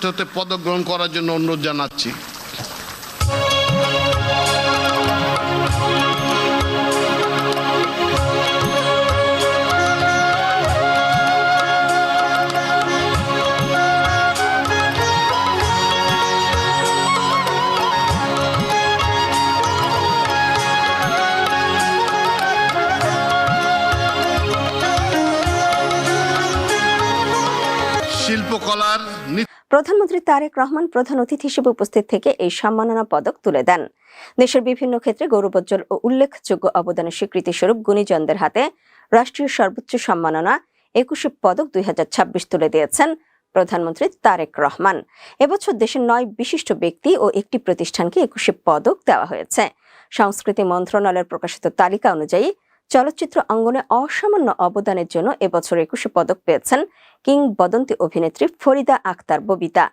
হতে পদক গ্রহণ করার জন্য অনুরোধ জানাচ্ছি। শিল্পকলার প্রধানমন্ত্রী তারেক রহমান প্রধান অতিথি হিসেবে উপস্থিত থেকে এই সম্মাননা পদক তুলে দেন। দেশের বিভিন্ন ক্ষেত্রে গৌরবোজ্জ্বল ও উল্লেখযোগ্য অবদানের স্বীকৃতি স্বরূপ গুণীজনদের হাতে রাষ্ট্রীয় সর্বোচ্চ সম্মাননা ২১ পদক ২০২৬ তুলে দিয়েছেন প্রধানমন্ত্রী তারেক রহমান। এবছর দেশের ৯ বিশিষ্ট ব্যক্তি ও একটি প্রতিষ্ঠানকে ২১ পদক দেওয়া হয়েছে। সংস্কৃতি মন্ত্রণালয়ের প্রকাশিত তালিকা অনুযায়ী চলচ্চিত্র অঙ্গনে অসামান্য অবদানের জন্য এবছর ২১ পদক পেয়েছেন কিংবদন্তি অভিনেত্রী ফরিদা আক্তার ববিতা,